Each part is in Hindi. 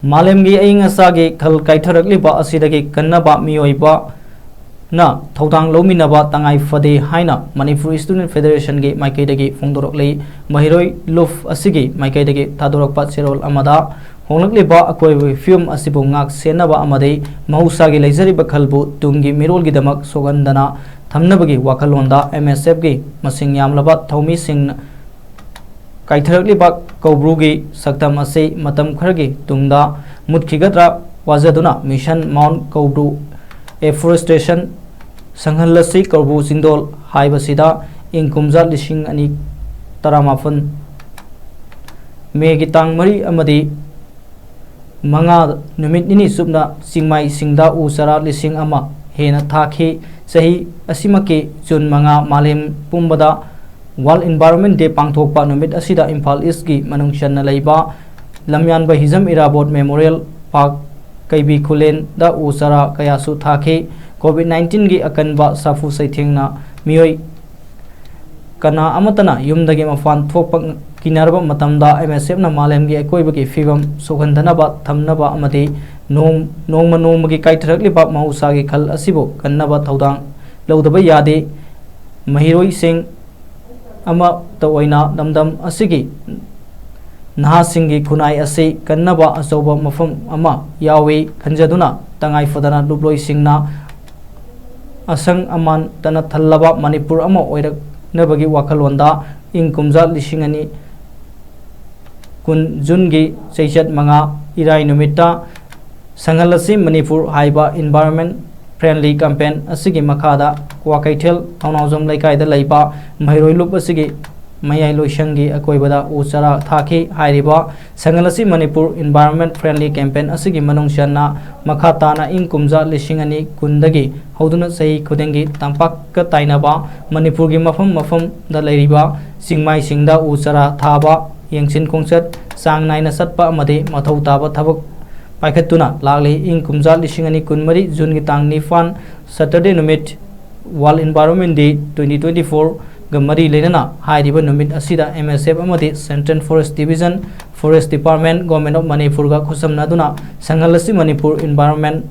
मालेमगी अयिंग असागी खल काइथरकलिबा असिदगी कन्नबा मियोइबा ना थौदांग लौमिनबा तंगाई फदे हाइना मणिपुर स्टूडेंट फेडरेशन गी माइकेदगी फोंदोरकले महिरोई लुफ असिगी माइकेदगी थादोरकपा सेरोल अमदा होंगलकलिबा अकोइबे फिल्म असिबु ngak सेनबा अमदे महौसागी लेजरिबा खलबु तुंगी मिरोलगी दमक सोगंदना थमनबगी वाखलोंदा एमएसएफ गी मसिंग यामलबा थौमी सिंह काइथरकलिबा कौब्रुगी सक्तम असे मतम खरगी तुंगदा मुतखिगद्रा वाजदुना mission mount Koubru afforestation संघलसी Koubru सिंदोल हाइबसिदा इंकुमजा लिसिंग अनि तरामाफन मेगी तांग मरी अमदी मंगा नुमित निनी सुबना सिंगमाई सिंगदा उसरा लिसिंग अमा हेना थाखी सही असिमके जुन मंगा मालेम पुंबदा वर्ल्ड एनवायरनमेंट डे पांगथोकपा नुमित असिदा इम्फाल ईस्ट की मनुंगशन लैबा लमयानबा हिजम इराबोट मेमोरियल पार्क कैबी खुलेन दा उसरा कयासु थाखे कोविड-19 की अकनबा साफु सैथेंगना मियोई कना अमतना युमदगे मफान थोकपा किनारबा मतमदा एमएसएफ ना मालेमगी अकोइबगी फिवम सुगंधनबा थमनबा अमदे नोंगमगी काइथरकलिबा महौसागी खल असिबो कन्नबा थौदांग लौदबा यादे महिरोई सिंह अमा तवैना दमदम असिगी नहासिंगी खुनाई असे कन्नबा अचौबा मफम अमा यावे खंजदुना तंगाई फदना लुब्लोई सिंगना असंग अमान तना थल्लबा मणिपुर अमा ओइरकनबगी वाखलोंदा इंग कुमजा लिसिंग अनि कुन जुनगी चैचत मंगा इराई नुमिता संघलसी मणिपुर हाइबा एनवायरनमेंट फ्रेंडली कैंपेन असिगी मखादा क्वाकैथेल थौनाजम लैकायदा लैबा महिरोइलुप असिगी मयाई लोइसंगी अकोइबदा उचरा थाखी हाइरिबा संगलसी मणिपुर एनवायरनमेंट फ्रेंडली कैंपेन असिगी मनुंगशना मखाताना इंग कुमजा लिसिंग अनि कुंदगी हौदुना सही खुदेंगी तंपाक ताइनबा मणिपुर की मफम मफम दा लैरिबा सिंगमाई सिंगदा उचरा थाबा यंगसिन कोंचत सांग नाइना सत्पा अमदे मथौ ताबा थबक पाइखतुना लागले इंग कुमजा लिसिंग अनि कुनमरी जून की तांग निफान सैटरडे नुमित वर्ल्ड एनवायरनमेंट डे 2024 गमरी लेना हाइरिबा नुमित असिदा एमएसएफ अमदे central forest division forest department government of Manipur का खुसमनादुना संघलसी मणिपुर एनवायरनमेंट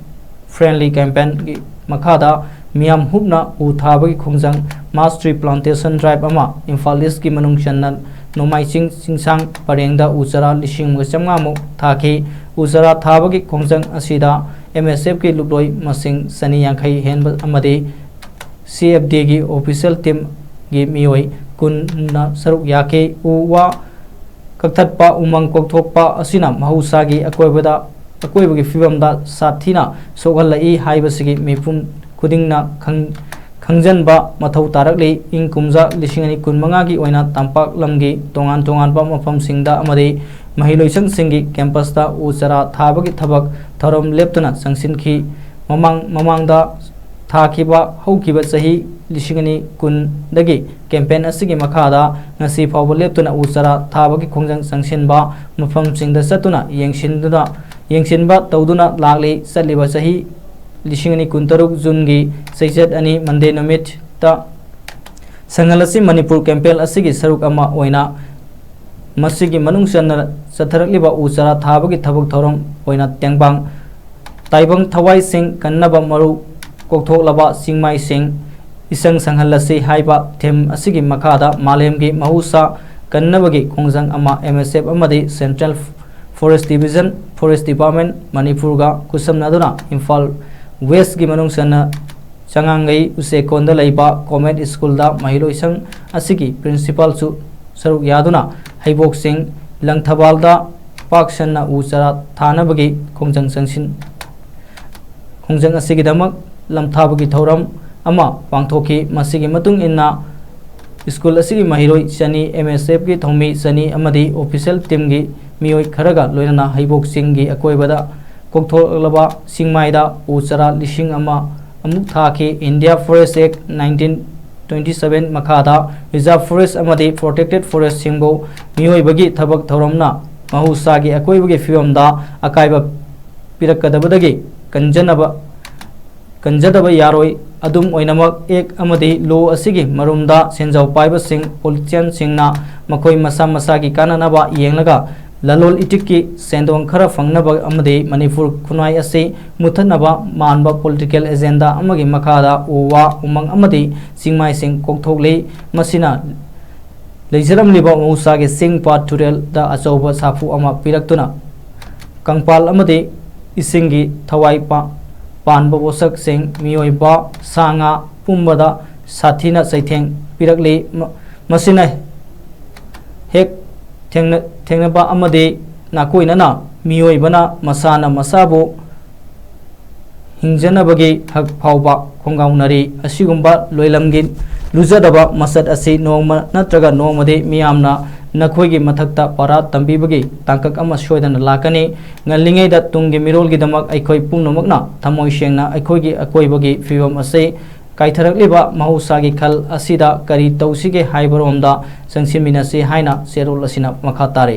फ्रेंडली कैंपेन की मखादा मियाम हुबना उ थाबगी खोंजंग मास ट्री प्लांटेशन ड्राइव अमा इम्फाल ईस्ट की मनुंगशन नोमाइचिंग सिंसांग परेंगदा उचरा लिसिंग चमगामु थाखी उचरा थाबगी खोंजंग असिदा एमएसएफ की लुब्लोई मसिंग सनी यांखै हेनब अमदे सीएफडी की ऑफिशियल टीम की मियोई कुन सरुक याके उवा कक्थटपा उमंग कोकथोकपा असिना महौसागी अकोइबगी फिवमदा साथीना सोगलई हाइबसिगी मिपुम खुदिंगना खंजनबा मथौ तारकले इंग कुमजा लिसिंग अनि कुनमंगा की ओइना तंपाक लमगी तोंगान तोंगानबा मफमसिंगदा अमदे महिलोइसंग सिंगी कैंपसता उचरा थाबगी थबक थरम लेप्तुना संसिनखी ममांगदा थाखिबा हौकिबा सही लिसिंग अनि कुनदगी कैंपेन असिगी मखादा ngasi फावबा लेप्तुना उचरा थाबगी खोंजंग संसिनबा मफमसिंगदा सतुना यंगसिनबा तौदुना लागले चलिबा सही लिसिंग अनि कुनतरुक जून की चैचत अनि मंडे नुमित ता संघलसी मणिपुर कैंपेन असिगी सरुक अमा ओइना मसिगी मनुंगसन चथरकलिबा उचरा थाबगी थबक थौरम ओइना तेंगबांग ताइबंग थवाई सिंह कन्नबा मरु कोकथोकलबा सिंगमाई सिंह इसंग संघलसी हाइबा थेम असिगी मखादा मालेमगी महौसा कन्नबगी खोंजंग अमा एमएसएफ अमदे central forest division forest department Manipur का कुसमनादुना इम्फाल वेस्ट की मनुंगसन चंगांगई उसेकोंदा लैबा कॉमेट स्कूल दा महिलोइसंग असिगी प्रिंसिपल सु सरुक यादुना हैबोक सिंह लंगथबालदा पाकसन्ना उचरा थानबगी खोंजंग असिगिदमक लमथाबगी थौरम अमा पांगथोकी मसिगी मतुंग इन्ना स्कूल असिगी महिरोई चनी एमएसएफ की थौमी चनी अमदी ऑफिशियल टीम की मियोई खरगा लोइना हैबोक सिंह की अकोइबदा कोकथोलबा सिंगमाइदा उचरा लिसिंग अमा अमुक थाखी इंडिया फॉरेस्ट एक्ट 1927 मखादा रिजर्व फॉरेस्ट अमदी प्रोटेक्टेड फॉरेस्ट सिंगो मियोइबगी थबक थौरमना महौसागी अकोइबगी फिवमदा अकाइबा पिरकदबदगी कंजदबा यारोई अदुम ओइनमक एक अमदी लो असिगी मरुमदा सेंजाव पाइबसिंग पॉलिटिशियन सिंगना मखोई मसा मसा की काननबा येंगलगा lalol itikki sendong khara fangnaba amade manipur khunai ase muthanaba manba political agenda amagi makhada uwa umang amade singmai sing kokthokle masina leijaram liba mausa ge singpa turel da achoba safu ama piraktuna kangpal amade isingi thawai panba bosak sing mioiba sanga pumbada sathina saitheng pirakle masina hek थेंगनबा अमदे नाकोइनना मियोइबना मसाना मसाबो हिंजनबगे हक फावबा खोंगाउनरी असिगुंबा लोइलमगिन लुजदबा मसद असि नोंमा नत्रगा नोंमदे मियामना नखोइगे मथक्ता पारा तंबीबगे तांकक अमा सोयदना लाकनी ngalingeda tungge mirolgi damak aikoi pungnomakna thamoi sengna aikhoigi akoibagi fiwam ase kaitharakliba mahusagi khal asida kari tausige haibaromda sangsiminase haina serol asina makha tare